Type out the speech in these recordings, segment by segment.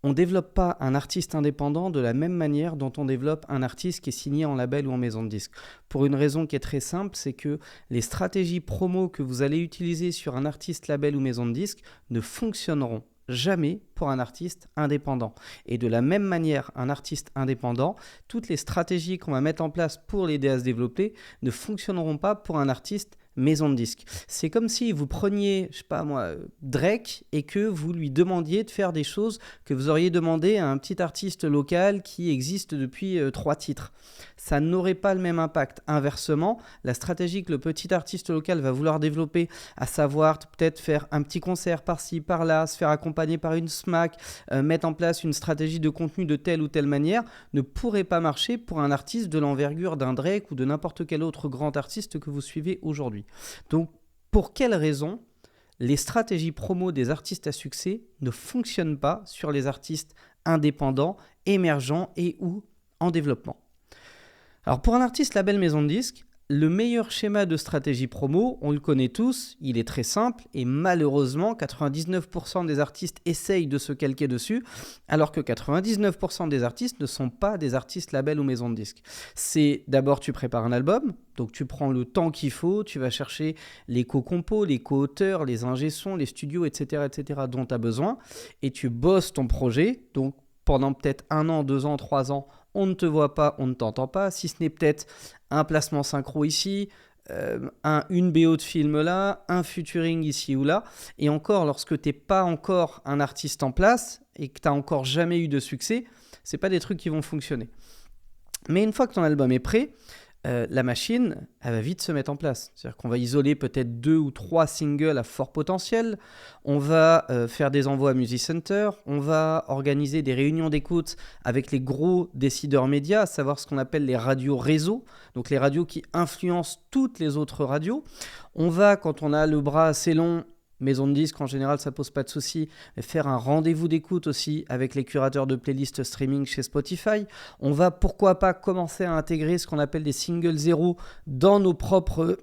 On ne développe pas un artiste indépendant de la même manière dont on développe un artiste qui est signé en label ou en maison de disque. Pour une raison qui est très simple, c'est que les stratégies promo que vous allez utiliser sur un artiste label ou maison de disque ne fonctionneront jamais pour un artiste indépendant. Et de la même manière, un artiste indépendant, toutes les stratégies qu'on va mettre en place pour l'aider à se développer ne fonctionneront pas pour un artiste maison de disque. C'est comme si vous preniez, je sais pas moi, Drake et que vous lui demandiez de faire des choses que vous auriez demandé à un petit artiste local qui existe depuis 3 titres. Ça n'aurait pas le même impact. Inversement, la stratégie que le petit artiste local va vouloir développer, à savoir peut-être faire un petit concert par-ci, par-là, se faire accompagner par une SMAC, mettre en place une stratégie de contenu de telle ou telle manière, ne pourrait pas marcher pour un artiste de l'envergure d'un Drake ou de n'importe quel autre grand artiste que vous suivez aujourd'hui. Donc, pour quelles raisons les stratégies promo des artistes à succès ne fonctionnent pas sur les artistes indépendants, émergents et ou en développement? Alors, pour un artiste label maison de disque, le meilleur schéma de stratégie promo, on le connaît tous, il est très simple et malheureusement 99% des artistes essayent de se calquer dessus alors que 99% des artistes ne sont pas des artistes label ou maison de disque. C'est d'abord tu prépares un album, donc tu prends le temps qu'il faut, tu vas chercher les co-compos, les co-auteurs, les ingé-sons, les studios, etc. dont tu as besoin et tu bosses ton projet, donc pendant peut-être 1 an, 2 ans, 3 ans, on ne te voit pas, on ne t'entend pas, si ce n'est peut-être un placement synchro ici, une BO de film là, un featuring ici ou là. Et encore, lorsque tu n'es pas encore un artiste en place et que tu n'as encore jamais eu de succès, ce n'est pas des trucs qui vont fonctionner. Mais une fois que ton album est prêt, la machine, elle va vite se mettre en place. C'est-à-dire qu'on va isoler peut-être 2 ou 3 singles à fort potentiel, on va faire des envois à Music Center, on va organiser des réunions d'écoute avec les gros décideurs médias, à savoir ce qu'on appelle les radios réseaux, donc les radios qui influencent toutes les autres radios. On va, quand on a le bras assez long, maison de disque, en général, ça pose pas de souci. Faire un rendez-vous d'écoute aussi avec les curateurs de playlists streaming chez Spotify. On va, pourquoi pas, commencer à intégrer ce qu'on appelle des singles zéro dans nos propres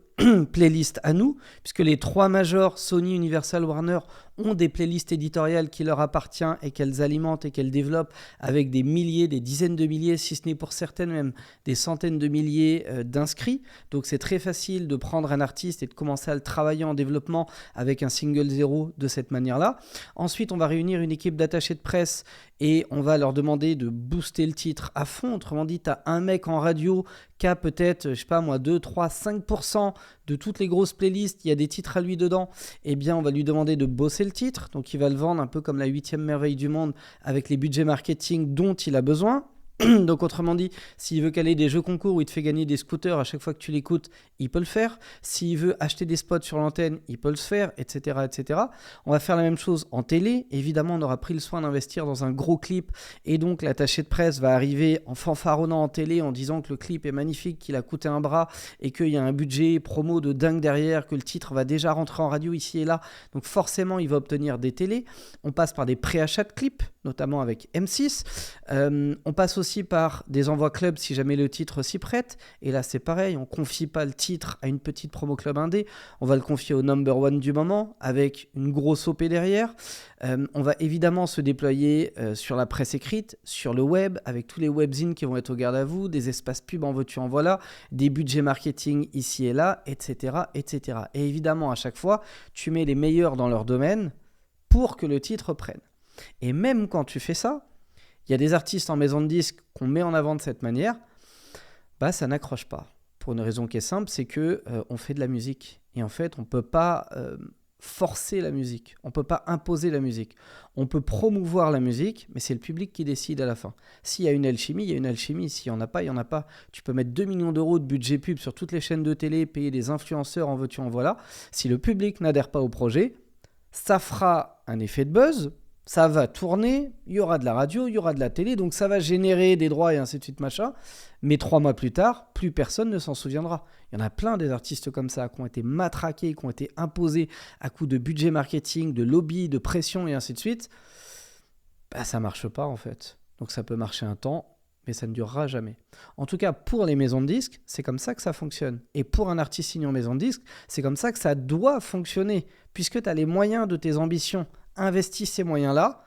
playlists à nous, puisque les 3 majors, Sony, Universal, Warner, ont des playlists éditoriales qui leur appartiennent et qu'elles alimentent et qu'elles développent avec des milliers, des dizaines de milliers, si ce n'est pour certaines même des centaines de milliers d'inscrits. Donc c'est très facile de prendre un artiste et de commencer à le travailler en développement avec un single zéro de cette manière-là. Ensuite, on va réunir une équipe d'attachés de presse et on va leur demander de booster le titre à fond. Autrement dit, tu as un mec en radio qui a peut-être, je sais pas moi, 2, 3, 5% de toutes les grosses playlists, il y a des titres à lui dedans, eh bien on va lui demander de bosser le titre, donc il va le vendre un peu comme la 8e merveille du monde avec les budgets marketing dont il a besoin. Donc autrement dit, s'il veut caler des jeux concours où il te fait gagner des scooters à chaque fois que tu l'écoutes, il peut le faire. S'il veut acheter des spots sur l'antenne, il peut le faire, etc., etc. On va faire la même chose en télé. Évidemment, on aura pris le soin d'investir dans un gros clip et donc l'attaché de presse va arriver en fanfaronnant en télé en disant que le clip est magnifique, qu'il a coûté un bras et qu'il y a un budget promo de dingue derrière, que le titre va déjà rentrer en radio ici et là. Donc forcément, il va obtenir des télés. On passe par des préachats de clips, notamment avec M6. On passe aussi par des envois club si jamais le titre s'y prête. Et là, c'est pareil, on confie pas le titre à une petite promo club indé, on va le confier au number one du moment avec une grosse OP derrière. On va évidemment se déployer sur la presse écrite, sur le web, avec tous les webzines qui vont être au garde à vous, des espaces pubs en veux-tu en voilà, des budgets marketing ici et là, etc., etc. Et évidemment, à chaque fois, tu mets les meilleurs dans leur domaine pour que le titre prenne. Et même quand tu fais ça, il y a des artistes en maison de disques qu'on met en avant de cette manière, bah ça n'accroche pas. Pour une raison qui est simple, c'est que on fait de la musique. Et en fait, on ne peut pas forcer la musique. On ne peut pas imposer la musique. On peut promouvoir la musique, mais c'est le public qui décide à la fin. S'il y a une alchimie, il y a une alchimie. S'il n'y en a pas, il n'y en a pas. Tu peux mettre 2 millions d'euros de budget pub sur toutes les chaînes de télé, payer des influenceurs en veux-tu en voilà. Si le public n'adhère pas au projet, ça fera un effet de buzz. Ça va tourner, il y aura de la radio, il y aura de la télé, donc ça va générer des droits et ainsi de suite, machin. Mais 3 mois plus tard, plus personne ne s'en souviendra. Il y en a plein des artistes comme ça qui ont été matraqués, qui ont été imposés à coup de budget marketing, de lobby, de pression et ainsi de suite. Bah, ça marche pas en fait. Donc ça peut marcher un temps, mais ça ne durera jamais. En tout cas, pour les maisons de disques, c'est comme ça que ça fonctionne. Et pour un artiste signé en maison de disques, c'est comme ça que ça doit fonctionner, puisque tu as les moyens de tes ambitions. Investis ces moyens-là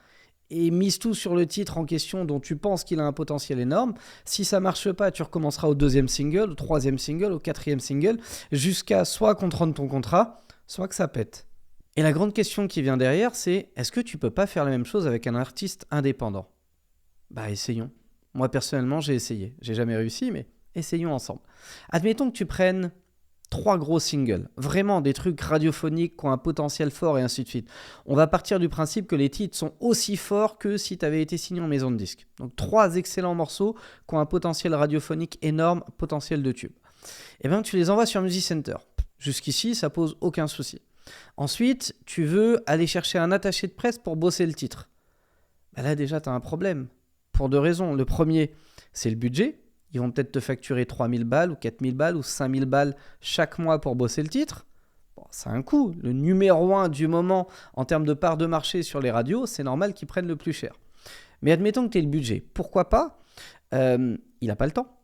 et mise tout sur le titre en question dont tu penses qu'il a un potentiel énorme. Si ça marche pas, tu recommenceras au 2e single, au 3e single, au 4e single, jusqu'à soit qu'on te rende ton contrat, soit que ça pète. Et la grande question qui vient derrière, c'est est-ce que tu peux pas faire la même chose avec un artiste indépendant ? Bah essayons. Moi personnellement, j'ai essayé. J'ai jamais réussi, mais essayons ensemble. Admettons que tu prennes 3 gros singles, vraiment des trucs radiophoniques qui ont un potentiel fort et ainsi de suite. On va partir du principe que les titres sont aussi forts que si tu avais été signé en maison de disque. Donc 3 excellents morceaux qui ont un potentiel radiophonique énorme, potentiel de tube. Et bien tu les envoies sur Music Center. Jusqu'ici, ça pose aucun souci. Ensuite, tu veux aller chercher un attaché de presse pour bosser le titre. Ben là déjà, tu as un problème. Pour 2 raisons. Le premier, c'est le budget. Ils vont peut-être te facturer 3000 balles ou 4000 balles ou 5000 balles chaque mois pour bosser le titre. Bon, c'est un coût. Le numéro 1 du moment en termes de part de marché sur les radios, c'est normal qu'ils prennent le plus cher. Mais admettons que tu aies le budget. Pourquoi pas ? Il n'a pas le temps.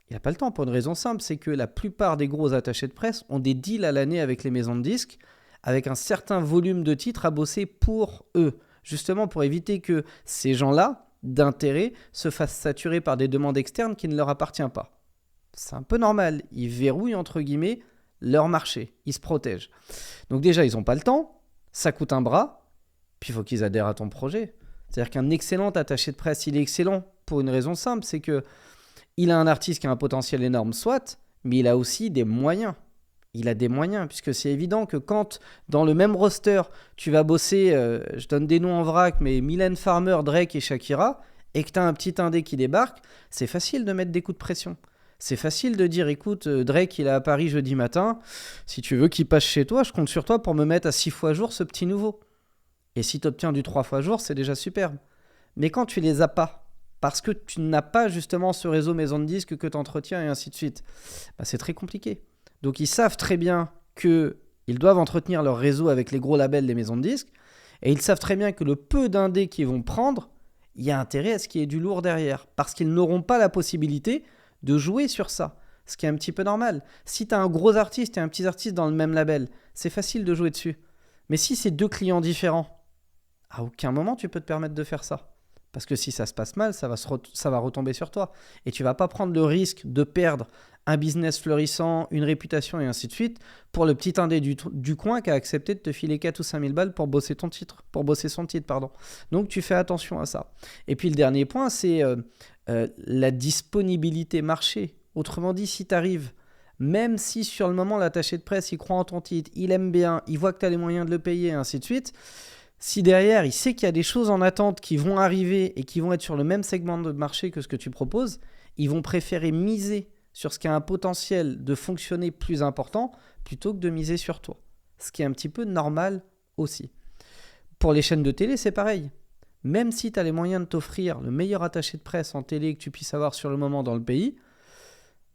Il n'a pas le temps pour une raison simple, c'est que la plupart des gros attachés de presse ont des deals à l'année avec les maisons de disques, avec un certain volume de titres à bosser pour eux. Justement pour éviter que ces gens-là, d'intérêt, se fassent saturer par des demandes externes qui ne leur appartiennent pas. C'est un peu normal, ils verrouillent entre guillemets leur marché, ils se protègent. Donc déjà, ils n'ont pas le temps, ça coûte un bras, puis il faut qu'ils adhèrent à ton projet. C'est-à-dire qu'un excellent attaché de presse, il est excellent pour une raison simple, c'est que il a un artiste qui a un potentiel énorme, soit, mais il a aussi des moyens. Il a des moyens, puisque c'est évident que quand, dans le même roster, tu vas bosser, je donne des noms en vrac, mais Mylène Farmer, Drake et Shakira, et que tu as un petit indé qui débarque, c'est facile de mettre des coups de pression. C'est facile de dire, écoute, Drake, il est à Paris jeudi matin, si tu veux qu'il passe chez toi, je compte sur toi pour me mettre à 6 fois jour ce petit nouveau. Et si tu obtiens du 3 fois jour, c'est déjà superbe. Mais quand tu les as pas, parce que tu n'as pas justement ce réseau maison de disques que tu entretiens et ainsi de suite, bah c'est très compliqué. Donc ils savent très bien qu'ils doivent entretenir leur réseau avec les gros labels des maisons de disques, et ils savent très bien que le peu d'indés qu'ils vont prendre, il y a intérêt à ce qu'il y ait du lourd derrière, parce qu'ils n'auront pas la possibilité de jouer sur ça, ce qui est un petit peu normal. Si tu as un gros artiste et un petit artiste dans le même label, c'est facile de jouer dessus. Mais si c'est 2 clients différents, à aucun moment tu peux te permettre de faire ça. Parce que si ça se passe mal, ça va retomber sur toi. Et tu ne vas pas prendre le risque de perdre un business florissant, une réputation et ainsi de suite pour le petit indé du coin qui a accepté de te filer 4 ou 5 000 balles pour bosser son titre. Donc tu fais attention à ça. Et puis le dernier point, c'est la disponibilité marché. Autrement dit, si tu arrives, même si sur le moment l'attaché de presse, il croit en ton titre, il aime bien, il voit que tu as les moyens de le payer et ainsi de suite, si derrière, il sait qu'il y a des choses en attente qui vont arriver et qui vont être sur le même segment de marché que ce que tu proposes, ils vont préférer miser sur ce qui a un potentiel de fonctionner plus important plutôt que de miser sur toi. Ce qui est un petit peu normal aussi. Pour les chaînes de télé, c'est pareil. Même si tu as les moyens de t'offrir le meilleur attaché de presse en télé que tu puisses avoir sur le moment dans le pays,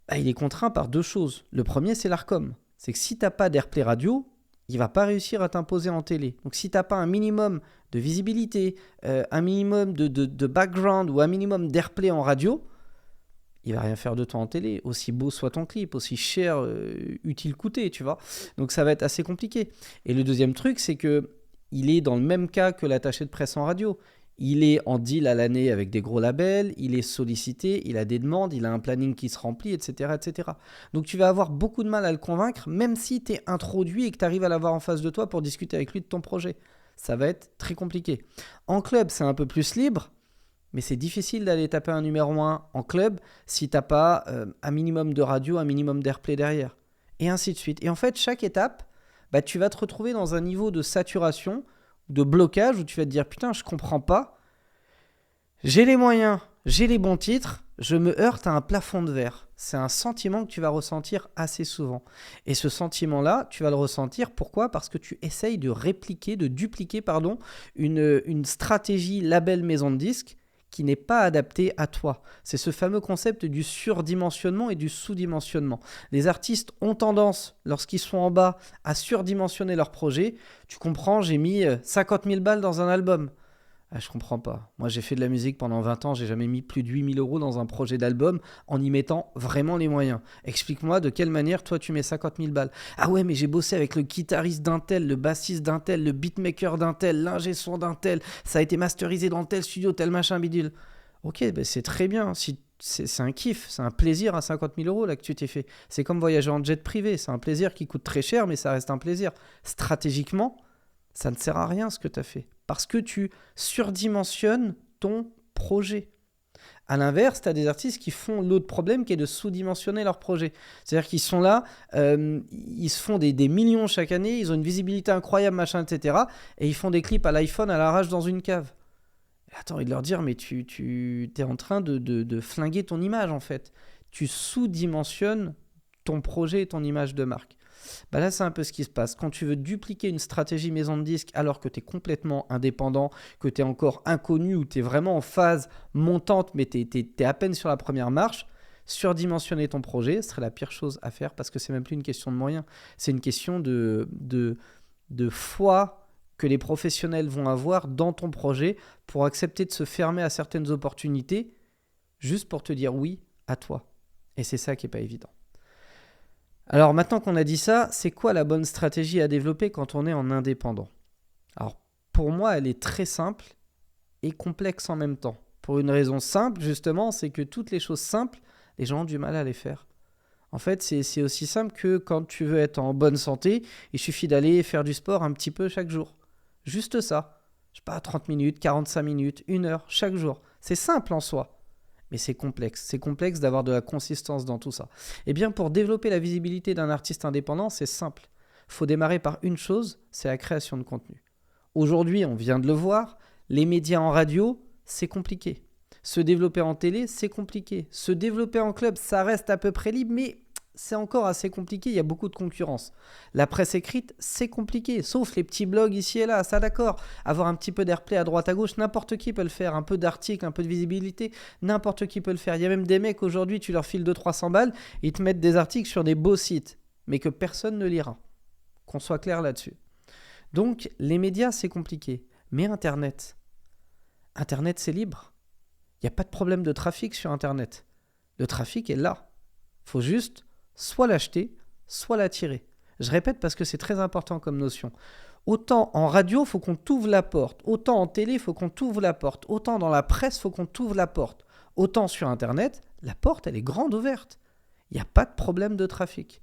bah, il est contraint par 2 choses. Le premier, c'est l'Arcom. C'est que si tu n'as pas d'Airplay radio, il ne va pas réussir à t'imposer en télé. Donc si tu n'as pas un minimum de visibilité, un minimum de background ou un minimum d'Airplay en radio, il ne va rien faire de toi en télé. Aussi beau soit ton clip, aussi cher, utile coûté, tu vois. Donc ça va être assez compliqué. Et le deuxième truc, c'est qu'il est dans le même cas que l'attaché de presse en radio. Il est en deal à l'année avec des gros labels, il est sollicité, il a des demandes, il a un planning qui se remplit, etc., etc. Donc tu vas avoir beaucoup de mal à le convaincre, même si tu es introduit et que tu arrives à l'avoir en face de toi pour discuter avec lui de ton projet. Ça va être très compliqué. En club, c'est un peu plus libre, mais c'est difficile d'aller taper un numéro 1 en club si tu n'as pas un minimum de radio, un minimum d'airplay derrière. Et ainsi de suite. Et en fait, chaque étape, bah, tu vas te retrouver dans un niveau de saturation, de blocage où tu vas te dire putain je comprends pas, j'ai les moyens, j'ai les bons titres, je me heurte à un plafond de verre. C'est un sentiment que tu vas ressentir assez souvent. Et ce sentiment-là, tu vas le ressentir, pourquoi ? Parce que tu essayes de dupliquer une stratégie label maison de disques qui n'est pas adaptée à toi. C'est ce fameux concept du surdimensionnement et du sous-dimensionnement. Les artistes ont tendance, lorsqu'ils sont en bas, à surdimensionner leur projet. Tu comprends, j'ai mis 50 000 balles dans un album. Ah, je comprends pas. Moi, j'ai fait de la musique pendant 20 ans, j'ai jamais mis plus de 8 000 euros dans un projet d'album en y mettant vraiment les moyens. Explique-moi de quelle manière, toi, tu mets 50 000 balles. Ah ouais, mais j'ai bossé avec le guitariste d'un tel, le bassiste d'un tel, le beatmaker d'un tel, l'ingé son d'un tel, ça a été masterisé dans tel studio, tel machin bidule. Ok, ben c'est très bien. Si c'est un kiff, c'est un plaisir à 50 000 euros là que tu t'es fait. C'est comme voyager en jet privé, c'est un plaisir qui coûte très cher, mais ça reste un plaisir. Stratégiquement, ça ne sert à rien ce que tu as fait. Parce que tu surdimensionnes ton projet. À l'inverse, tu as des artistes qui font l'autre problème qui est de sous-dimensionner leur projet. C'est-à-dire qu'ils sont là, ils se font des millions chaque année, ils ont une visibilité incroyable, machin, etc. Et ils font des clips à l'iPhone à l'arrache dans une cave. Attends, et de leur dire, mais tu es en train de flinguer ton image en fait. Tu sous-dimensionnes ton projet et ton image de marque. Bah là, c'est un peu ce qui se passe. Quand tu veux dupliquer une stratégie maison de disque alors que tu es complètement indépendant, que tu es encore inconnu ou tu es vraiment en phase montante, mais tu es à peine sur la première marche, surdimensionner ton projet serait la pire chose à faire parce que c'est même plus une question de moyens. C'est une question de foi que les professionnels vont avoir dans ton projet pour accepter de se fermer à certaines opportunités juste pour te dire oui à toi. Et c'est ça qui n'est pas évident. Alors maintenant qu'on a dit ça, c'est quoi la bonne stratégie à développer quand on est en indépendant ? Alors pour moi, elle est très simple et complexe en même temps. Pour une raison simple, justement, c'est que toutes les choses simples, les gens ont du mal à les faire. En fait, c'est aussi simple que quand tu veux être en bonne santé, il suffit d'aller faire du sport un petit peu chaque jour. Juste ça. Je sais pas, 30 minutes, 45 minutes, 1 heure, chaque jour. C'est simple en soi, mais c'est complexe. C'est complexe d'avoir de la consistance dans tout ça. Eh bien, pour développer la visibilité d'un artiste indépendant, c'est simple. Il faut démarrer par une chose, c'est la création de contenu. Aujourd'hui, on vient de le voir, les médias en radio, c'est compliqué. Se développer en télé, c'est compliqué. Se développer en club, ça reste à peu près libre, mais c'est encore assez compliqué, il y a beaucoup de concurrence. La presse écrite, c'est compliqué, sauf les petits blogs ici et là, ça d'accord. Avoir un petit peu d'airplay à droite à gauche, n'importe qui peut le faire. Un peu d'articles, un peu de visibilité, n'importe qui peut le faire. Il y a même des mecs aujourd'hui, tu leur files 200-300 balles, ils te mettent des articles sur des beaux sites, mais que personne ne lira. Qu'on soit clair là-dessus. Donc, les médias, c'est compliqué. Mais Internet, c'est libre. Il n'y a pas de problème de trafic sur Internet. Le trafic est là. Il faut juste soit l'acheter, soit l'attirer. Je répète parce que c'est très important comme notion. Autant en radio, il faut qu'on t'ouvre la porte. Autant en télé, il faut qu'on t'ouvre la porte. Autant dans la presse, il faut qu'on t'ouvre la porte. Autant sur Internet, la porte, elle est grande ouverte. Il n'y a pas de problème de trafic.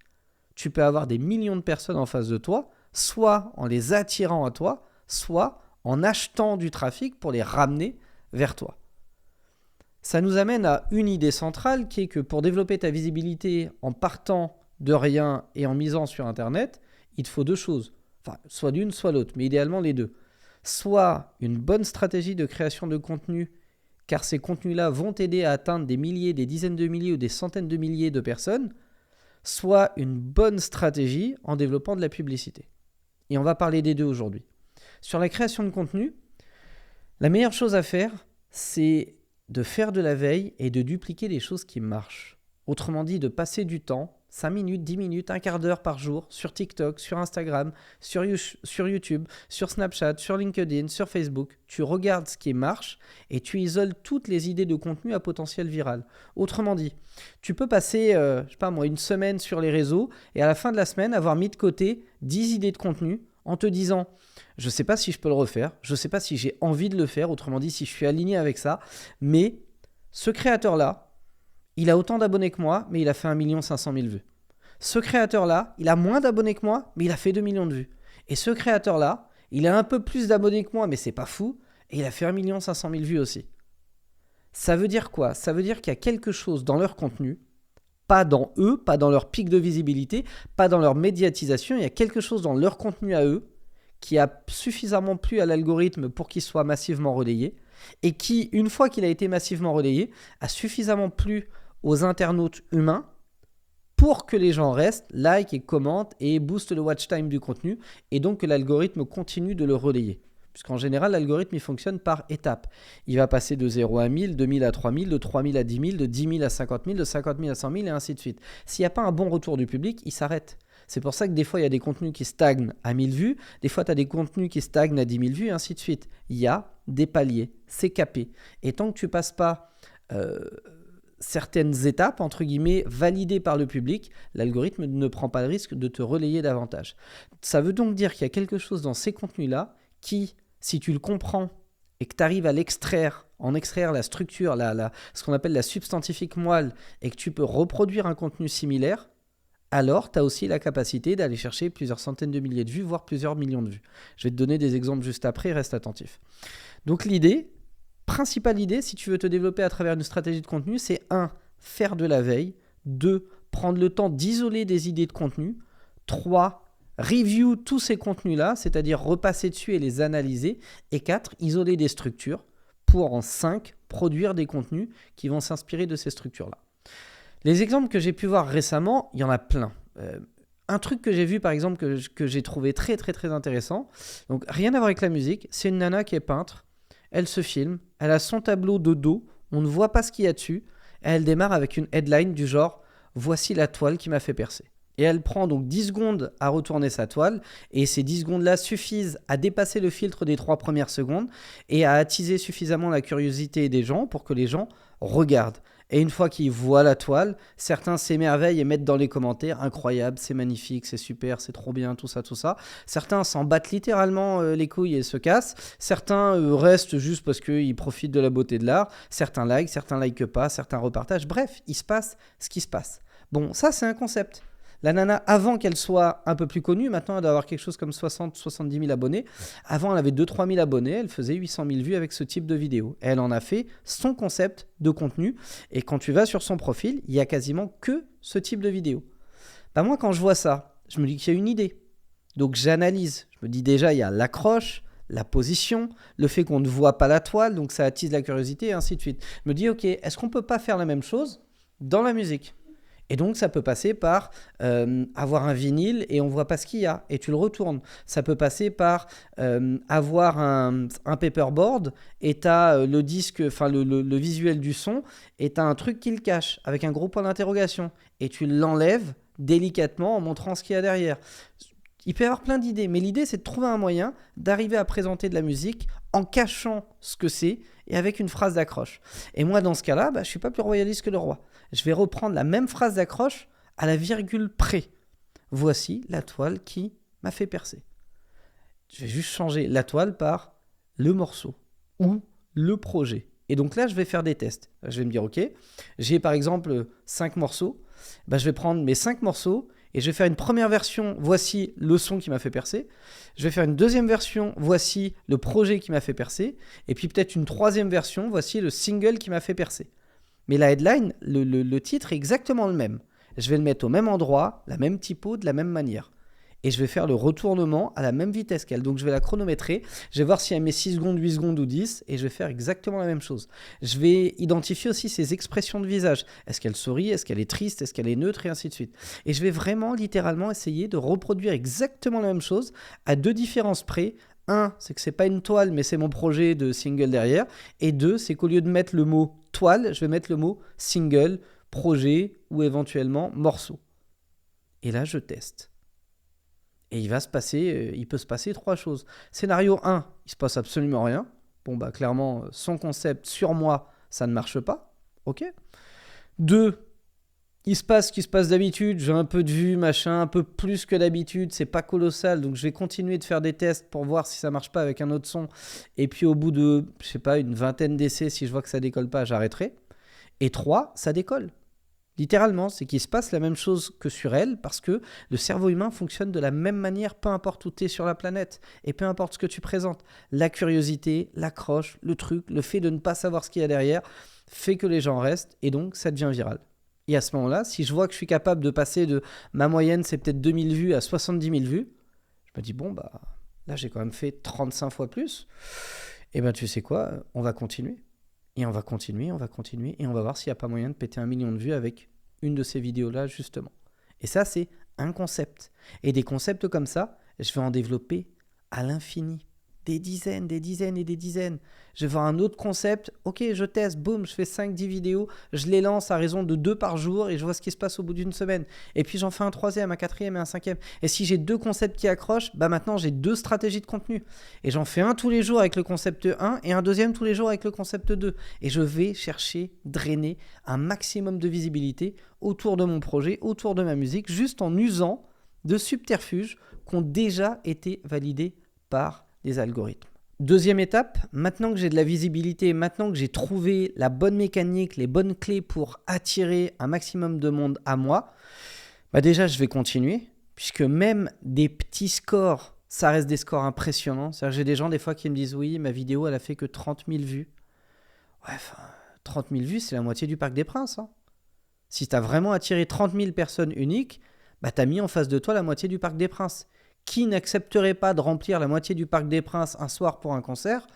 Tu peux avoir des millions de personnes en face de toi, soit en les attirant à toi, soit en achetant du trafic pour les ramener vers toi. Ça nous amène à une idée centrale qui est que pour développer ta visibilité en partant de rien et en misant sur Internet, il te faut 2 choses. Enfin, soit l'une, soit l'autre, mais idéalement les 2. Soit une bonne stratégie de création de contenu, car ces contenus-là vont t'aider à atteindre des milliers, des dizaines de milliers ou des centaines de milliers de personnes, soit une bonne stratégie en développant de la publicité. Et on va parler des 2 aujourd'hui. Sur la création de contenu, la meilleure chose à faire, c'est de faire de la veille et de dupliquer les choses qui marchent. Autrement dit, de passer du temps, 5 minutes, 10 minutes, un quart d'heure par jour, sur TikTok, sur Instagram, sur YouTube, sur Snapchat, sur LinkedIn, sur Facebook. Tu regardes ce qui marche et tu isoles toutes les idées de contenu à potentiel viral. Autrement dit, tu peux passer, une semaine sur les réseaux et à la fin de la semaine avoir mis de côté 10 idées de contenu en te disant « je ne sais pas si je peux le refaire, je ne sais pas si j'ai envie de le faire, autrement dit si je suis aligné avec ça, mais ce créateur-là, il a autant d'abonnés que moi, mais il a fait 1 500 000 vues. Ce créateur-là, il a moins d'abonnés que moi, mais il a fait 2 millions de vues. Et ce créateur-là, il a un peu plus d'abonnés que moi, mais c'est pas fou, et il a fait 1 500 000 vues aussi. » Ça veut dire quoi ? Ça veut dire qu'il y a quelque chose dans leur contenu, pas dans eux, pas dans leur pic de visibilité, pas dans leur médiatisation, il y a quelque chose dans leur contenu à eux qui a suffisamment plu à l'algorithme pour qu'il soit massivement relayé et qui, une fois qu'il a été massivement relayé, a suffisamment plu aux internautes humains pour que les gens restent, like et commentent et boostent le watch time du contenu et donc que l'algorithme continue de le relayer. Puisqu'en général, l'algorithme il fonctionne par étapes. Il va passer de 0 à 1000, de 1000 à 3000, de 3000 à 10 000, de 10 000 à 50 000, de 50 000 à 100 000 et ainsi de suite. S'il n'y a pas un bon retour du public, il s'arrête. C'est pour ça que des fois, il y a des contenus qui stagnent à 1000 vues, des fois, tu as des contenus qui stagnent à 10 000 vues, et ainsi de suite. Il y a des paliers, c'est capé. Et tant que tu passes pas certaines étapes, entre guillemets, validées par le public, l'algorithme ne prend pas le risque de te relayer davantage. Ça veut donc dire qu'il y a quelque chose dans ces contenus-là qui, si tu le comprends et que tu arrives à en extraire la structure, ce qu'on appelle la substantifique moelle, et que tu peux reproduire un contenu similaire, alors tu as aussi la capacité d'aller chercher plusieurs centaines de milliers de vues, voire plusieurs millions de vues. Je vais te donner des exemples juste après, reste attentif. Donc principale idée, si tu veux te développer à travers une stratégie de contenu, c'est 1. Faire de la veille. 2. Prendre le temps d'isoler des idées de contenu. 3. Review tous ces contenus-là, c'est-à-dire repasser dessus et les analyser. Et 4. Isoler des structures pour en 5. Produire des contenus qui vont s'inspirer de ces structures-là. Les exemples que j'ai pu voir récemment, il y en a plein. Un truc que j'ai vu par exemple que j'ai trouvé très très très intéressant, donc rien à voir avec la musique, c'est une nana qui est peintre. Elle se filme, elle a son tableau de dos, on ne voit pas ce qu'il y a dessus, et elle démarre avec une headline du genre « Voici la toile qui m'a fait percer ». Et elle prend donc 10 secondes à retourner sa toile, et ces 10 secondes-là suffisent à dépasser le filtre des 3 premières secondes et à attiser suffisamment la curiosité des gens pour que les gens regardent. Et une fois qu'ils voient la toile, certains s'émerveillent et mettent dans les commentaires « Incroyable, c'est magnifique, c'est super, c'est trop bien, tout ça, tout ça ». Certains s'en battent littéralement les couilles et se cassent. Certains restent juste parce qu'ils profitent de la beauté de l'art. Certains likent pas, certains repartagent. Bref, il se passe ce qui se passe. Bon, ça, c'est un concept. La nana, avant qu'elle soit un peu plus connue, maintenant elle doit avoir quelque chose comme 60-70 000 abonnés. Avant, elle avait 2-3 000 abonnés, elle faisait 800 000 vues avec ce type de vidéo. Elle en a fait son concept de contenu. Et quand tu vas sur son profil, il n'y a quasiment que ce type de vidéo. Bah moi, quand je vois ça, je me dis qu'il y a une idée. Donc j'analyse. Je me dis déjà, il y a l'accroche, la position, le fait qu'on ne voit pas la toile, donc ça attise la curiosité et ainsi de suite. Je me dis, ok, est-ce qu'on ne peut pas faire la même chose dans la musique ? Et donc, ça peut passer par avoir un vinyle et on ne voit pas ce qu'il y a et tu le retournes. Ça peut passer par avoir un paperboard et tu as le disque, enfin le visuel du son et tu as un truc qui le cache avec un gros point d'interrogation. Et tu l'enlèves délicatement en montrant ce qu'il y a derrière. Il peut y avoir plein d'idées, mais l'idée, c'est de trouver un moyen d'arriver à présenter de la musique en cachant ce que c'est et avec une phrase d'accroche. Et moi, dans ce cas-là, je ne suis pas plus royaliste que le roi. Je vais reprendre la même phrase d'accroche à la virgule près. Voici la toile qui m'a fait percer. Je vais juste changer la toile par le morceau ou le projet. Et donc là, je vais faire des tests. Je vais me dire, ok, j'ai par exemple 5 morceaux. Je vais prendre mes 5 morceaux et je vais faire une première version, voici le son qui m'a fait percer. Je vais faire une deuxième version, voici le projet qui m'a fait percer. Et puis peut-être une troisième version, voici le single qui m'a fait percer. Mais la headline, le titre est exactement le même. Je vais le mettre au même endroit, la même typo, de la même manière. Et je vais faire le retournement à la même vitesse qu'elle. Donc je vais la chronométrer, je vais voir si elle met 6 secondes, 8 secondes ou 10, et je vais faire exactement la même chose. Je vais identifier aussi ses expressions de visage. Est-ce qu'elle sourit, est-ce qu'elle est triste, est-ce qu'elle est neutre, et ainsi de suite. Et je vais vraiment, littéralement, essayer de reproduire exactement la même chose à 2 différences près. 1, c'est que c'est pas une toile, mais c'est mon projet de single derrière. Et 2, c'est qu'au lieu de mettre le mot toile, je vais mettre le mot single, projet ou éventuellement morceau. Et là, je teste. Et il peut se passer 3 choses. Scénario 1, il se passe absolument rien. Bon, clairement, son concept sur moi, ça ne marche pas. Ok. 2, il se passe ce qui se passe d'habitude. J'ai un peu de vues, machin, un peu plus que d'habitude. C'est pas colossal. Donc, je vais continuer de faire des tests pour voir si ça marche pas avec un autre son. Et puis, au bout de, une vingtaine d'essais, si je vois que ça décolle pas, j'arrêterai. Et 3, ça décolle. Littéralement, c'est qu'il se passe la même chose que sur elle parce que le cerveau humain fonctionne de la même manière, peu importe où tu es sur la planète et peu importe ce que tu présentes. La curiosité, l'accroche, le truc, le fait de ne pas savoir ce qu'il y a derrière fait que les gens restent et donc ça devient viral. Et à ce moment-là, si je vois que je suis capable de passer de ma moyenne, c'est peut-être 2000 vues à 70 000 vues, je me dis là j'ai quand même fait 35 fois plus. Et tu sais quoi, on va continuer. Et on va continuer, et on va voir s'il n'y a pas moyen de péter 1 million de vues avec une de ces vidéos-là, justement. Et ça, c'est un concept. Et des concepts comme ça, je vais en développer à l'infini. des dizaines et des dizaines. Je vais voir un autre concept, ok, je teste, boum, je fais 5-10 vidéos, je les lance à raison de 2 par jour et je vois ce qui se passe au bout d'une semaine. Et puis j'en fais un troisième, un quatrième et un cinquième. Et si j'ai 2 concepts qui accrochent, bah maintenant j'ai 2 stratégies de contenu. Et j'en fais un tous les jours avec le concept 1 et un deuxième tous les jours avec le concept 2. Et je vais chercher, drainer un maximum de visibilité autour de mon projet, autour de ma musique, juste en usant de subterfuges qui ont déjà été validés par les algorithmes. Deuxième étape, maintenant que j'ai de la visibilité, maintenant que j'ai trouvé la bonne mécanique, les bonnes clés pour attirer un maximum de monde à moi, bah déjà je vais continuer, puisque même des petits scores, ça reste des scores impressionnants. C'est-à-dire que j'ai des gens des fois qui me disent oui, ma vidéo elle a fait que 30 000 vues. Ouais, 30 000 vues, c'est la moitié du Parc des Princes. Hein. Si tu as vraiment attiré 30 000 personnes uniques, bah tu as mis en face de toi la moitié du Parc des Princes. Qui n'accepterait pas de remplir la moitié du Parc des Princes un soir pour un concert ?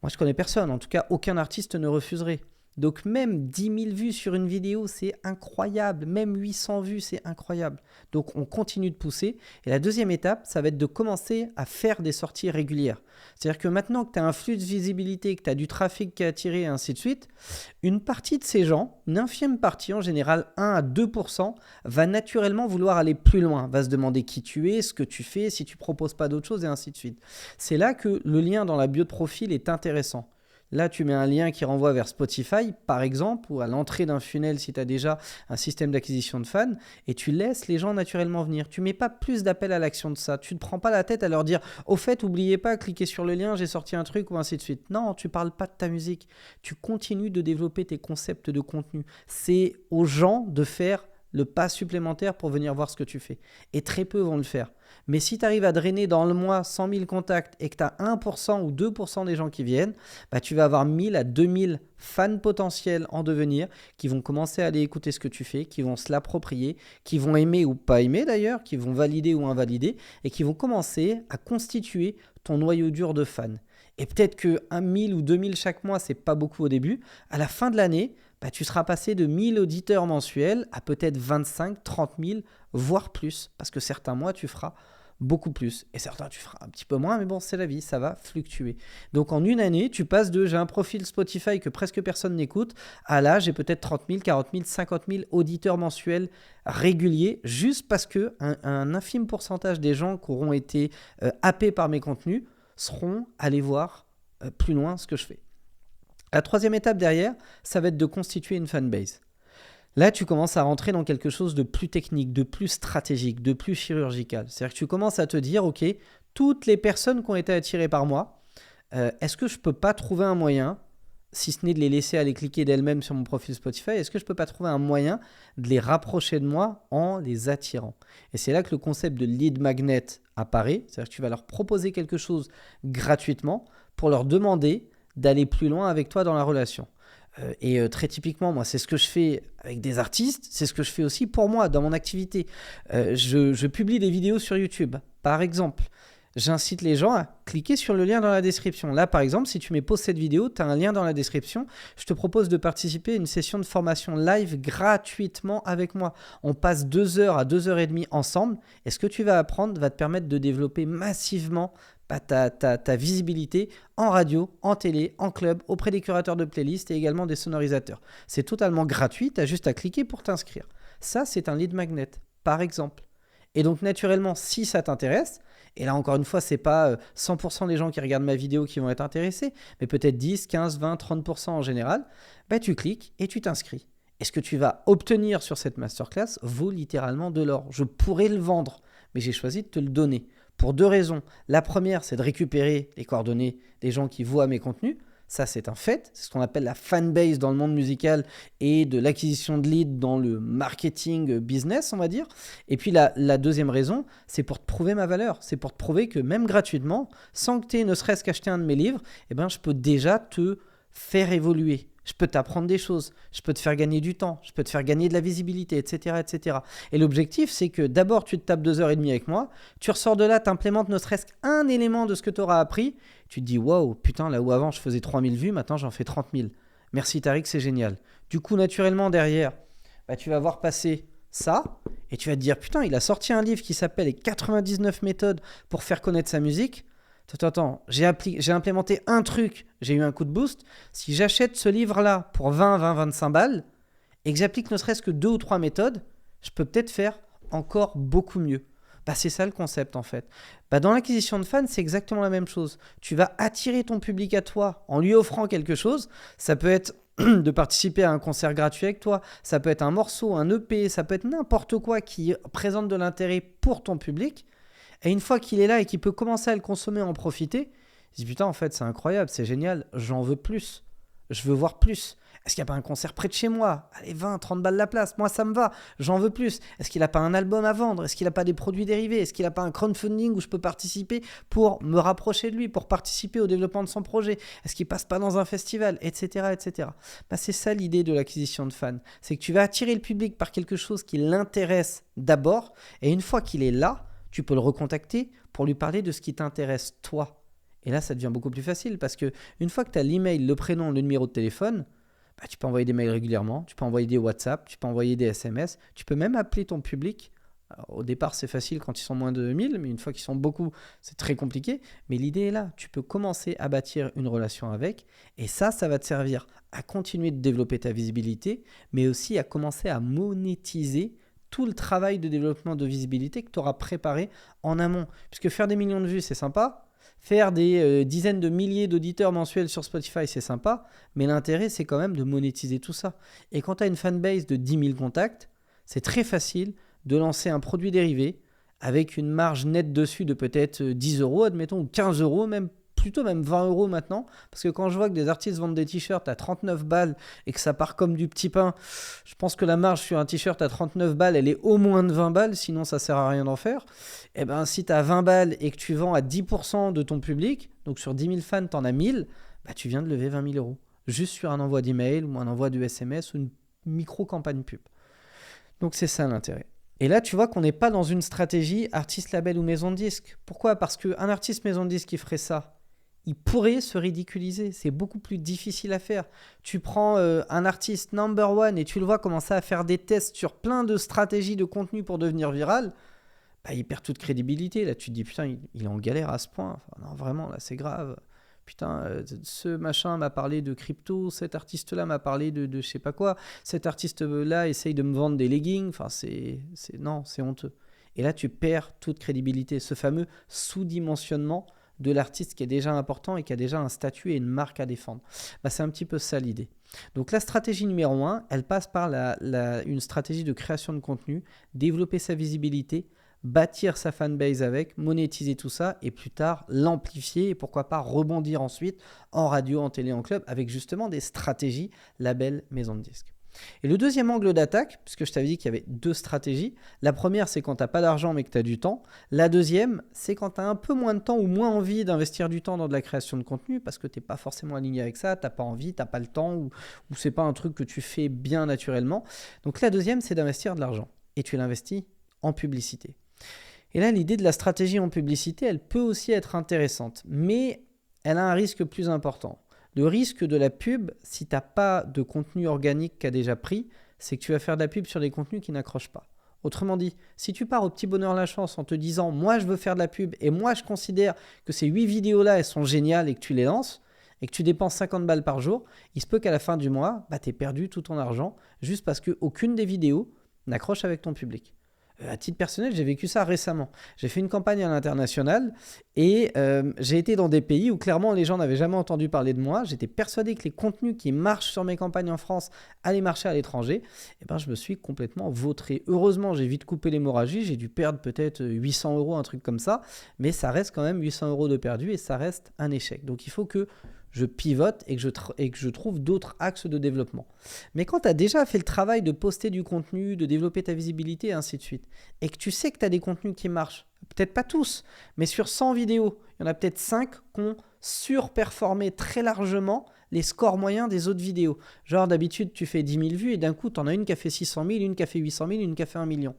Moi, je connais personne. En tout cas, aucun artiste ne refuserait. Donc même 10 000 vues sur une vidéo, c'est incroyable. Même 800 vues, c'est incroyable. Donc on continue de pousser. Et la deuxième étape, ça va être de commencer à faire des sorties régulières. C'est-à-dire que maintenant que tu as un flux de visibilité, que tu as du trafic qui est attiré et ainsi de suite, une partie de ces gens, une infime partie, en général 1 à 2%, va naturellement vouloir aller plus loin, va se demander qui tu es, ce que tu fais, si tu ne proposes pas d'autres choses et ainsi de suite. C'est là que le lien dans la bio de profil est intéressant. Là, tu mets un lien qui renvoie vers Spotify, par exemple, ou à l'entrée d'un funnel si tu as déjà un système d'acquisition de fans, et tu laisses les gens naturellement venir. Tu ne mets pas plus d'appel à l'action de ça. Tu ne te prends pas la tête à leur dire « Au fait, n'oubliez pas, cliquez sur le lien, j'ai sorti un truc » ou ainsi de suite. Non, tu ne parles pas de ta musique. Tu continues de développer tes concepts de contenu. C'est aux gens de faire le pas supplémentaire pour venir voir ce que tu fais. Et très peu vont le faire. Mais si tu arrives à drainer dans le mois 100 000 contacts et que tu as 1% ou 2% des gens qui viennent, bah tu vas avoir 1000 à 2000 fans potentiels en devenir qui vont commencer à aller écouter ce que tu fais, qui vont se l'approprier, qui vont aimer ou pas aimer d'ailleurs, qui vont valider ou invalider et qui vont commencer à constituer ton noyau dur de fans. Et peut-être que 1000 ou 2000 chaque mois, c'est pas beaucoup au début. À la fin de l'année, bah, tu seras passé de 1000 auditeurs mensuels à peut-être 25, 30 000, voire plus. Parce que certains mois, tu feras beaucoup plus. Et certains, tu feras un petit peu moins, mais bon, c'est la vie, ça va fluctuer. Donc en une année, tu passes de j'ai un profil Spotify que presque personne n'écoute, à là, j'ai peut-être 30 000, 40 000, 50 000 auditeurs mensuels réguliers, juste parce qu'un infime pourcentage des gens qui auront été happés par mes contenus seront allés voir plus loin ce que je fais. La troisième étape derrière, ça va être de constituer une fanbase. Là, tu commences à rentrer dans quelque chose de plus technique, de plus stratégique, de plus chirurgical. C'est-à-dire que tu commences à te dire, ok, toutes les personnes qui ont été attirées par moi, est-ce que je ne peux pas trouver un moyen, si ce n'est de les laisser aller cliquer d'elles-mêmes sur mon profil Spotify, est-ce que je ne peux pas trouver un moyen de les rapprocher de moi en les attirant ? Et c'est là que le concept de lead magnet apparaît. C'est-à-dire que tu vas leur proposer quelque chose gratuitement pour leur demander d'aller plus loin avec toi dans la relation. Et très typiquement, moi, c'est ce que je fais avec des artistes, c'est ce que je fais aussi pour moi dans mon activité. Je publie des vidéos sur YouTube, par exemple. J'incite les gens à cliquer sur le lien dans la description. Là, par exemple, si tu mets pause cette vidéo, tu as un lien dans la description. Je te propose de participer à une session de formation live gratuitement avec moi. On passe 2 heures à 2 heures et demie ensemble. Et ce que tu vas apprendre va te permettre de développer massivement ta visibilité en radio, en télé, en club, auprès des curateurs de playlists et également des sonorisateurs. C'est totalement gratuit, tu as juste à cliquer pour t'inscrire. Ça, c'est un lead magnet, par exemple. Et donc, naturellement, si ça t'intéresse, et là, encore une fois, ce n'est pas 100% des gens qui regardent ma vidéo qui vont être intéressés, mais peut-être 10, 15, 20, 30% en général, bah, tu cliques et tu t'inscris. Et ce que tu vas obtenir sur cette masterclass vaut littéralement de l'or. Je pourrais le vendre, mais j'ai choisi de te le donner. Pour 2 raisons. La première, c'est de récupérer les coordonnées des gens qui voient mes contenus. Ça, c'est un fait. C'est ce qu'on appelle la fanbase dans le monde musical et de l'acquisition de leads dans le marketing business, on va dire. Et puis, la deuxième raison, c'est pour te prouver ma valeur. C'est pour te prouver que même gratuitement, sans que tu aies ne serait-ce qu'acheté un de mes livres, eh ben, je peux déjà te faire évoluer. Je peux t'apprendre des choses, je peux te faire gagner du temps, je peux te faire gagner de la visibilité, etc. etc. Et l'objectif, c'est que d'abord, tu te tapes 2h30 avec moi, tu ressors de là, tu implémentes ne serait-ce qu'un élément de ce que tu auras appris, tu te dis « Waouh, putain, là où avant je faisais 3000 vues, maintenant j'en fais 30 000. Merci Tariq, c'est génial. » Du coup, naturellement, derrière, bah, tu vas voir passer ça et tu vas te dire « Putain, il a sorti un livre qui s'appelle « Les 99 méthodes pour faire connaître sa musique ». Attends, j'ai implémenté un truc, j'ai eu un coup de boost. Si j'achète ce livre-là pour 25 balles et que j'applique ne serait-ce que 2 ou 3 méthodes, je peux peut-être faire encore beaucoup mieux. C'est ça le concept en fait. Dans l'acquisition de fans, c'est exactement la même chose. Tu vas attirer ton public à toi en lui offrant quelque chose. Ça peut être de participer à un concert gratuit avec toi, ça peut être un morceau, un EP, ça peut être n'importe quoi qui présente de l'intérêt pour ton public. Et une fois qu'il est là et qu'il peut commencer à le consommer, en profiter, il se dit putain, en fait, c'est incroyable, c'est génial, j'en veux plus. Je veux voir plus. Est-ce qu'il n'y a pas un concert près de chez moi? Allez, 20, 30 balles la place, moi ça me va, j'en veux plus. Est-ce qu'il n'a pas un album à vendre? Est-ce qu'il n'a pas des produits dérivés? Est-ce qu'il n'a pas un crowdfunding où je peux participer pour me rapprocher de lui, pour participer au développement de son projet? Est-ce qu'il passe pas dans un festival? Etc. etc. C'est ça l'idée de l'acquisition de fans. C'est que tu vas attirer le public par quelque chose qui l'intéresse d'abord, et une fois qu'il est là, tu peux le recontacter pour lui parler de ce qui t'intéresse toi. Et là, ça devient beaucoup plus facile parce qu'une fois que tu as l'email, le prénom, le numéro de téléphone, tu peux envoyer des mails régulièrement, tu peux envoyer des WhatsApp, tu peux envoyer des SMS, tu peux même appeler ton public. Alors, au départ, c'est facile quand ils sont moins de 1000, mais une fois qu'ils sont beaucoup, c'est très compliqué. Mais l'idée est là, tu peux commencer à bâtir une relation avec, et ça va te servir à continuer de développer ta visibilité, mais aussi à commencer à monétiser tout le travail de développement de visibilité que tu auras préparé en amont. Puisque faire des millions de vues, c'est sympa. Faire des dizaines de milliers d'auditeurs mensuels sur Spotify, c'est sympa. Mais l'intérêt, c'est quand même de monétiser tout ça. Et quand tu as une fanbase de 10 000 contacts, c'est très facile de lancer un produit dérivé avec une marge nette dessus de peut-être 10 euros, admettons, ou 15 euros, plutôt même 20 euros maintenant, parce que quand je vois que des artistes vendent des t-shirts à 39 balles et que ça part comme du petit pain, je pense que la marge sur un t-shirt à 39 balles, elle est au moins de 20 balles, sinon ça sert à rien d'en faire. Et si tu as 20 balles et que tu vends à 10% de ton public, donc sur 10 000 fans, tu en as 1000, tu viens de lever 20 000 euros, juste sur un envoi d'email ou un envoi de SMS ou une micro-campagne pub. Donc c'est ça l'intérêt. Et là, tu vois qu'on n'est pas dans une stratégie artiste, label ou maison de disque. Pourquoi ? Parce qu'un artiste maison de disque qui ferait ça, il pourrait se ridiculiser. C'est beaucoup plus difficile à faire. Tu prends un artiste number one et tu le vois commencer à faire des tests sur plein de stratégies de contenu pour devenir viral, il perd toute crédibilité. Là, tu te dis, putain, il est en galère à ce point. Enfin, non, vraiment, là, c'est grave. Putain, ce machin m'a parlé de crypto, cet artiste-là m'a parlé de je sais pas quoi, cet artiste-là essaye de me vendre des leggings. Enfin, non, c'est honteux. Et là, tu perds toute crédibilité. Ce fameux sous-dimensionnement de l'artiste qui est déjà important et qui a déjà un statut et une marque à défendre. C'est un petit peu ça l'idée. Donc la stratégie numéro 1, elle passe par une stratégie de création de contenu, développer sa visibilité, bâtir sa fanbase avec, monétiser tout ça et plus tard l'amplifier et pourquoi pas rebondir ensuite en radio, en télé, en club avec justement des stratégies label maison de disques. Et le deuxième angle d'attaque, puisque je t'avais dit qu'il y avait 2 stratégies, la première c'est quand tu n'as pas d'argent mais que tu as du temps, la deuxième c'est quand tu as un peu moins de temps ou moins envie d'investir du temps dans de la création de contenu parce que tu n'es pas forcément aligné avec ça, tu n'as pas envie, tu n'as pas le temps ou c'est pas un truc que tu fais bien naturellement. Donc la deuxième c'est d'investir de l'argent et tu l'investis en publicité. Et là l'idée de la stratégie en publicité elle peut aussi être intéressante mais elle a un risque plus important. Le risque de la pub, si tu n'as pas de contenu organique qui a déjà pris, c'est que tu vas faire de la pub sur des contenus qui n'accrochent pas. Autrement dit, si tu pars au petit bonheur la chance en te disant « moi je veux faire de la pub et moi je considère que ces 8 vidéos-là elles sont géniales et que tu les lances et que tu dépenses 50 balles par jour », il se peut qu'à la fin du mois, tu aies perdu tout ton argent juste parce qu'aucune des vidéos n'accroche avec ton public. À titre personnel, j'ai vécu ça récemment. J'ai fait une campagne à l'international et j'ai été dans des pays où clairement les gens n'avaient jamais entendu parler de moi. J'étais persuadé que les contenus qui marchent sur mes campagnes en France allaient marcher à l'étranger. Et je me suis complètement vautré. Heureusement, j'ai vite coupé l'hémorragie. J'ai dû perdre peut-être 800 euros, un truc comme ça. Mais ça reste quand même 800 euros de perdu et ça reste un échec. Donc il faut que je pivote et que je trouve d'autres axes de développement. Mais quand tu as déjà fait le travail de poster du contenu, de développer ta visibilité et ainsi de suite, et que tu sais que tu as des contenus qui marchent, peut-être pas tous, mais sur 100 vidéos, il y en a peut-être 5 qui ont surperformé très largement les scores moyens des autres vidéos. Genre d'habitude, tu fais 10 000 vues et d'un coup, tu en as une qui a fait 600 000, une qui a fait 800 000, une qui a fait 1 million.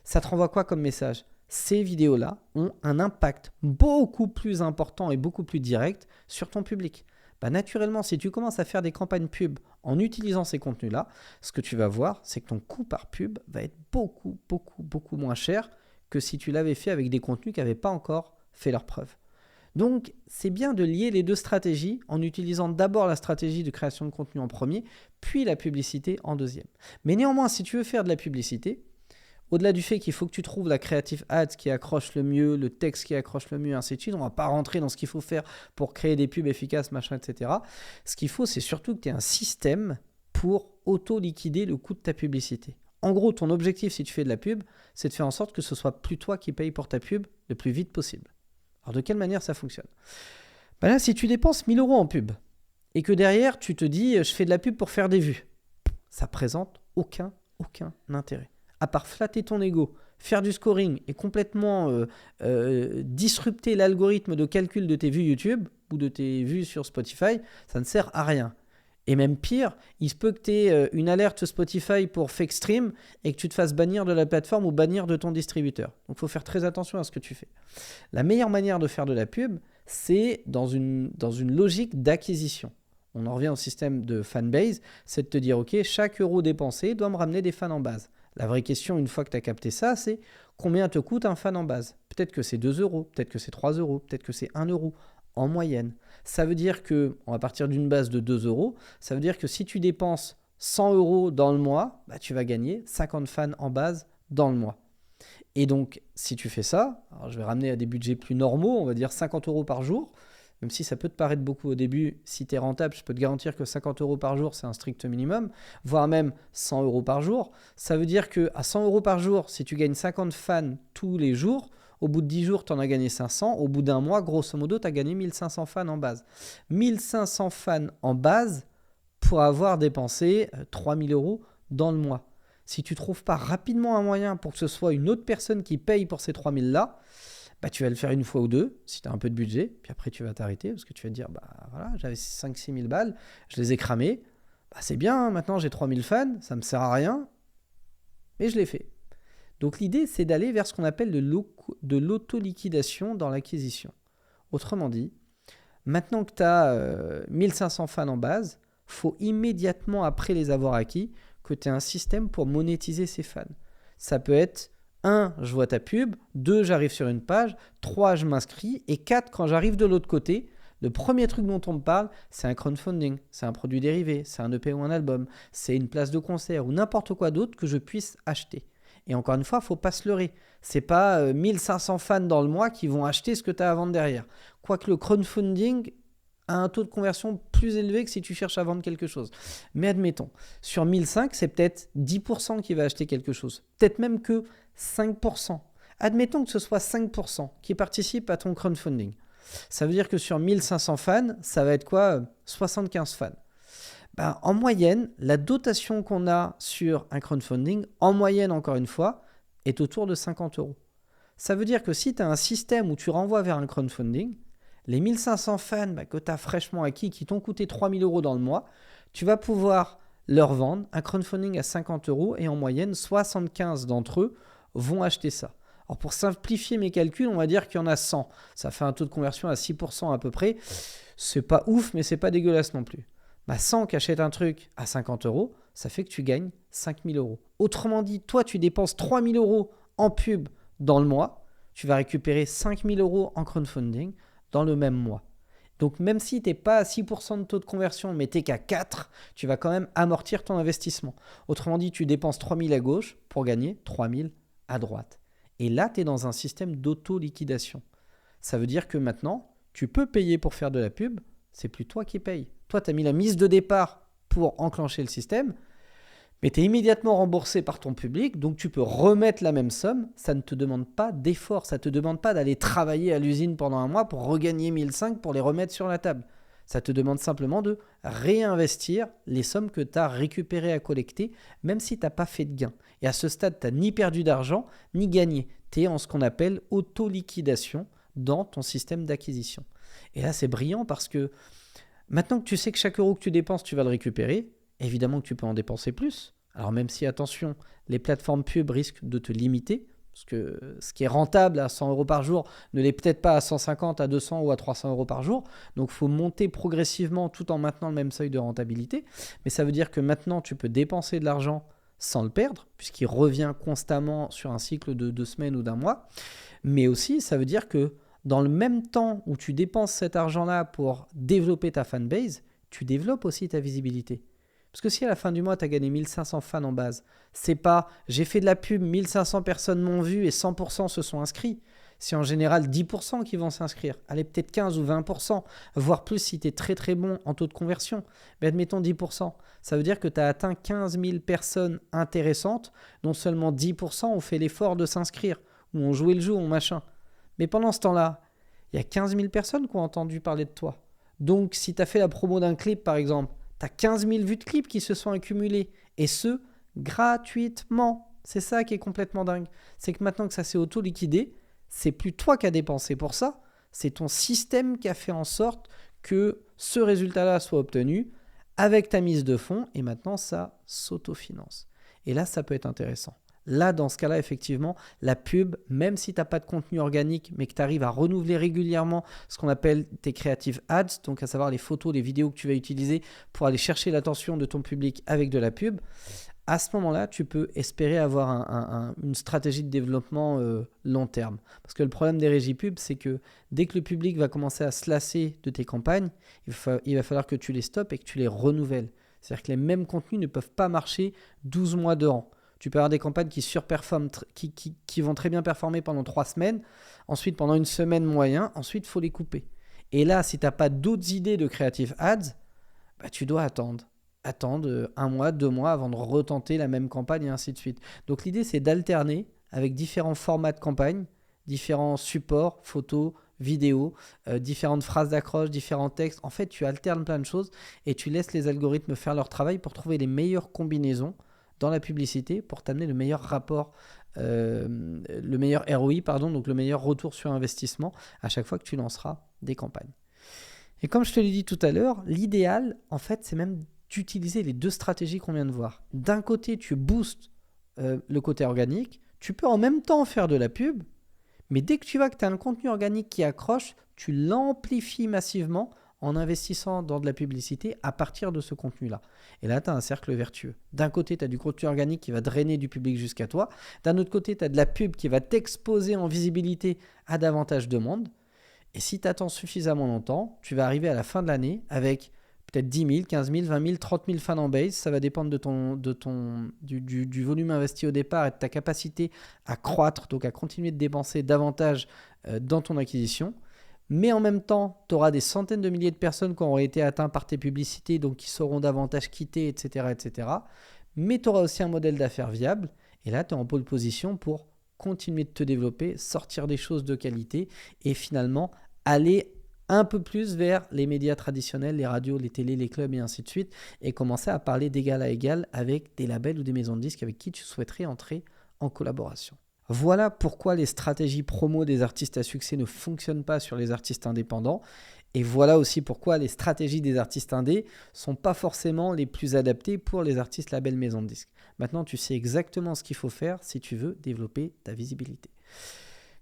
Ça te renvoie quoi comme message ? Ces vidéos-là ont un impact beaucoup plus important et beaucoup plus direct sur ton public. Naturellement, si tu commences à faire des campagnes pub en utilisant ces contenus-là, ce que tu vas voir, c'est que ton coût par pub va être beaucoup moins cher que si tu l'avais fait avec des contenus qui n'avaient pas encore fait leur preuve. Donc, c'est bien de lier les deux stratégies en utilisant d'abord la stratégie de création de contenu en premier, puis la publicité en deuxième. Mais néanmoins, si tu veux faire de la publicité, au-delà du fait qu'il faut que tu trouves la creative ads qui accroche le mieux, le texte qui accroche le mieux, ainsi de suite, on ne va pas rentrer dans ce qu'il faut faire pour créer des pubs efficaces, machin, etc. Ce qu'il faut, c'est surtout que tu aies un système pour auto-liquider le coût de ta publicité. En gros, ton objectif, si tu fais de la pub, c'est de faire en sorte que ce soit plus toi qui paye pour ta pub le plus vite possible. Alors, de quelle manière ça fonctionne ? Là, si tu dépenses 1 000 € en pub et que derrière, tu te dis « je fais de la pub pour faire des vues », ça présente aucun intérêt. À part flatter ton ego, faire du scoring et complètement disrupter l'algorithme de calcul de tes vues YouTube ou de tes vues sur Spotify, ça ne sert à rien. Et même pire, il se peut que tu aies une alerte Spotify pour fake stream et que tu te fasses bannir de la plateforme ou bannir de ton distributeur. Donc il faut faire très attention à ce que tu fais. La meilleure manière de faire de la pub, c'est dans une logique d'acquisition. On en revient au système de fanbase, c'est de te dire ok, chaque euro dépensé doit me ramener des fans en base. La vraie question, une fois que tu as capté ça, c'est combien te coûte un fan en base ? Peut-être que c'est 2 €, peut-être que c'est 3 €, peut-être que c'est 1 € en moyenne. Ça veut dire que, on va partir d'une base de 2 €, ça veut dire que si tu dépenses 100 € dans le mois, tu vas gagner 50 fans en base dans le mois. Et donc, si tu fais ça, alors je vais ramener à des budgets plus normaux, on va dire 50 € par jour, même si ça peut te paraître beaucoup au début, si tu es rentable, je peux te garantir que 50 € par jour, c'est un strict minimum, voire même 100 € par jour. Ça veut dire qu'à 100 € par jour, si tu gagnes 50 fans tous les jours, au bout de 10 jours, tu en as gagné 500. Au bout d'un mois, grosso modo, tu as gagné 1500 fans en base. 1500 fans en base pour avoir dépensé 3000 € dans le mois. Si tu ne trouves pas rapidement un moyen pour que ce soit une autre personne qui paye pour ces 3000-là, tu vas le faire une fois ou deux, si tu as un peu de budget, puis après tu vas t'arrêter, parce que tu vas te dire, voilà, j'avais 5-6 000 balles, je les ai cramées, c'est bien, maintenant j'ai 3000 fans, ça ne me sert à rien, mais je l'ai fait. Donc l'idée, c'est d'aller vers ce qu'on appelle de l'auto-liquidation dans l'acquisition. Autrement dit, maintenant que tu as 1500 fans en base, il faut immédiatement, après les avoir acquis, que tu aies un système pour monétiser ces fans. Ça peut être 1, je vois ta pub, 2, j'arrive sur une page, 3, je m'inscris, et 4, quand j'arrive de l'autre côté, le premier truc dont on me parle, c'est un crowdfunding, c'est un produit dérivé, c'est un EP ou un album, c'est une place de concert ou n'importe quoi d'autre que je puisse acheter. Et encore une fois, il ne faut pas se leurrer. Ce n'est pas 1500 fans dans le mois qui vont acheter ce que tu as à vendre derrière. Quoique le crowdfunding a un taux de conversion plus élevé que si tu cherches à vendre quelque chose. Mais admettons, sur 1005, c'est peut-être 10% qui va acheter quelque chose. Peut-être même que 5%. Admettons que ce soit 5% qui participent à ton crowdfunding. Ça veut dire que sur 1500 fans, ça va être quoi ? 75 fans. En moyenne, la dotation qu'on a sur un crowdfunding, en moyenne encore une fois, est autour de 50 €. Ça veut dire que si tu as un système où tu renvoies vers un crowdfunding, les 1500 fans que tu as fraîchement acquis, qui t'ont coûté 3000 € dans le mois, tu vas pouvoir leur vendre un crowdfunding à 50 € et en moyenne, 75 d'entre eux vont acheter ça. Alors pour simplifier mes calculs, on va dire qu'il y en a 100. Ça fait un taux de conversion à 6% à peu près. C'est pas ouf, mais c'est pas dégueulasse non plus. 100 qui achètent un truc à 50 €, ça fait que tu gagnes 5000 €. Autrement dit, toi, tu dépenses 3000 € en pub dans le mois, tu vas récupérer 5000 € en crowdfunding dans le même mois. Donc, même si tu n'es pas à 6% de taux de conversion, mais tu n'es qu'à 4, tu vas quand même amortir ton investissement. Autrement dit, tu dépenses 3000 à gauche pour gagner 3000 à droite. Et là, tu es dans un système d'auto-liquidation. Ça veut dire que maintenant, tu peux payer pour faire de la pub, c'est plus toi qui payes. Toi, tu as mis la mise de départ pour enclencher le système, mais tu es immédiatement remboursé par ton public, donc tu peux remettre la même somme. Ça ne te demande pas d'effort, ça ne te demande pas d'aller travailler à l'usine pendant un mois pour regagner 1005 pour les remettre sur la table. Ça te demande simplement de réinvestir les sommes que tu as récupérées à collecter, même si tu n'as pas fait de gain. Et à ce stade, tu n'as ni perdu d'argent, ni gagné. Tu es en ce qu'on appelle auto-liquidation dans ton système d'acquisition. Et là, c'est brillant parce que maintenant que tu sais que chaque euro que tu dépenses, tu vas le récupérer, évidemment que tu peux en dépenser plus. Alors même si, attention, les plateformes pub risquent de te limiter, parce que ce qui est rentable à 100 € par jour ne l'est peut-être pas à 150, à 200 ou à 300 € par jour. Donc il faut monter progressivement tout en maintenant le même seuil de rentabilité. Mais ça veut dire que maintenant, tu peux dépenser de l'argent sans le perdre, puisqu'il revient constamment sur un cycle de 2 semaines ou d'un mois. Mais aussi, ça veut dire que dans le même temps où tu dépenses cet argent-là pour développer ta fanbase, tu développes aussi ta visibilité. Parce que si à la fin du mois, tu as gagné 1500 fans en base, c'est pas j'ai fait de la pub, 1500 personnes m'ont vu et 100% se sont inscrits. C'est en général 10% qui vont s'inscrire. Allez, peut-être 15 ou 20%, voire plus si tu es très très bon en taux de conversion. Mais admettons 10%. Ça veut dire que tu as atteint 15 000 personnes intéressantes, dont seulement 10% ont fait l'effort de s'inscrire, ou ont joué le jeu, ou machin. Mais pendant ce temps-là, il y a 15 000 personnes qui ont entendu parler de toi. Donc, si tu as fait la promo d'un clip, par exemple, tu as 15 000 vues de clips qui se sont accumulées. Et ce, gratuitement. C'est ça qui est complètement dingue. C'est que maintenant que ça s'est auto-liquidé, c'est plus toi qui as dépensé pour ça. C'est ton système qui a fait en sorte que ce résultat-là soit obtenu avec ta mise de fonds. Et maintenant, ça s'autofinance. Et là, ça peut être intéressant. Là, dans ce cas-là, effectivement, la pub, même si tu n'as pas de contenu organique, mais que tu arrives à renouveler régulièrement ce qu'on appelle tes creative ads, donc à savoir les photos, les vidéos que tu vas utiliser pour aller chercher l'attention de ton public avec de la pub, à ce moment-là, tu peux espérer avoir une stratégie de développement long terme. Parce que le problème des régies pub, c'est que dès que le public va commencer à se lasser de tes campagnes, il va falloir que tu les stoppes et que tu les renouvelles. C'est-à-dire que les mêmes contenus ne peuvent pas marcher 12 mois de rang. Tu peux avoir des campagnes qui surperforment, qui vont très bien performer pendant 3 semaines. Ensuite, pendant une semaine moyen. Ensuite, il faut les couper. Et là, si tu n'as pas d'autres idées de creative ads, bah, tu dois attendre. Attendre 1 mois, 2 mois avant de retenter la même campagne et ainsi de suite. Donc, l'idée, c'est d'alterner avec différents formats de campagne, différents supports, photos, vidéos, différentes phrases d'accroche, différents textes. En fait, tu alternes plein de choses et tu laisses les algorithmes faire leur travail pour trouver les meilleures combinaisons dans la publicité pour t'amener le meilleur rapport, le meilleur ROI, donc le meilleur retour sur investissement à chaque fois que tu lanceras des campagnes. Et comme je te l'ai dit tout à l'heure, l'idéal, en fait, c'est même d'utiliser les 2 stratégies qu'on vient de voir. D'un côté, tu boostes le côté organique, tu peux en même temps faire de la pub, mais dès que tu vois que tu as un contenu organique qui accroche, tu l'amplifies massivement en investissant dans de la publicité à partir de ce contenu-là. Et là, tu as un cercle vertueux. D'un côté, tu as du contenu organique qui va drainer du public jusqu'à toi. D'un autre côté, tu as de la pub qui va t'exposer en visibilité à davantage de monde. Et si tu attends suffisamment longtemps, tu vas arriver à la fin de l'année avec peut-être 10 000, 15 000, 20 000, 30 000 fans en base. Ça va dépendre du volume investi au départ et de ta capacité à croître, donc à continuer de dépenser davantage dans ton acquisition. Mais en même temps, tu auras des centaines de milliers de personnes qui auront été atteintes par tes publicités, donc qui sauront davantage quitter, etc. etc. Mais tu auras aussi un modèle d'affaires viable. Et là, tu es en pole position pour continuer de te développer, sortir des choses de qualité et finalement aller un peu plus vers les médias traditionnels, les radios, les télés, les clubs et ainsi de suite, et commencer à parler d'égal à égal avec des labels ou des maisons de disques avec qui tu souhaiterais entrer en collaboration. Voilà pourquoi les stratégies promo des artistes à succès ne fonctionnent pas sur les artistes indépendants. Et voilà aussi pourquoi les stratégies des artistes indés ne sont pas forcément les plus adaptées pour les artistes labels maison de disques. Maintenant, tu sais exactement ce qu'il faut faire si tu veux développer ta visibilité.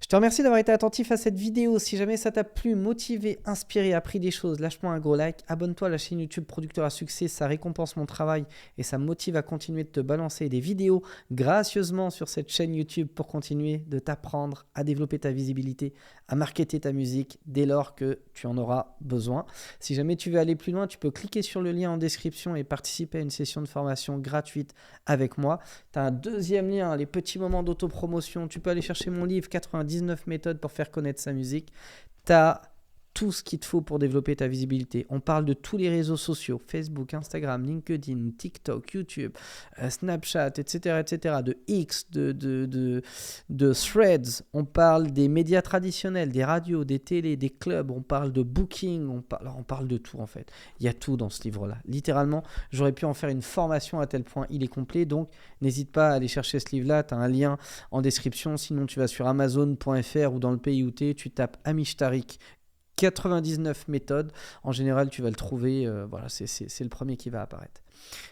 Je te remercie d'avoir été attentif à cette vidéo. Si jamais ça t'a plu, motivé, inspiré, appris des choses, lâche-moi un gros like. Abonne-toi à la chaîne YouTube Producteur à Succès. Ça récompense mon travail et ça me motive à continuer de te balancer des vidéos gracieusement sur cette chaîne YouTube pour continuer de t'apprendre à développer ta visibilité, à marketer ta musique dès lors que tu en auras besoin. Si jamais tu veux aller plus loin, tu peux cliquer sur le lien en description et participer à une session de formation gratuite avec moi. Tu as un deuxième lien, les petits moments d'autopromotion. Tu peux aller chercher mon livre 99 méthodes pour faire connaître sa musique. Tu as tout ce qu'il te faut pour développer ta visibilité. On parle de tous les réseaux sociaux, Facebook, Instagram, LinkedIn, TikTok, YouTube, Snapchat, etc., de X, de Threads. On parle des médias traditionnels, des radios, des télés, des clubs. On parle de booking. On parle de tout en fait. Il y a tout dans ce livre-là. Littéralement, j'aurais pi en faire une formation à tel point il est complet. Donc, n'hésite pas à aller chercher ce livre-là. Tu as un lien en description. Sinon, tu vas sur amazon.fr ou dans le pays où tu es, tu tapes Amish Tariq 99 méthodes. En général, tu vas le trouver. Voilà, c'est le premier qui va apparaître.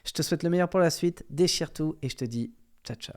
Je te souhaite le meilleur pour la suite. Déchire tout et je te dis ciao, ciao.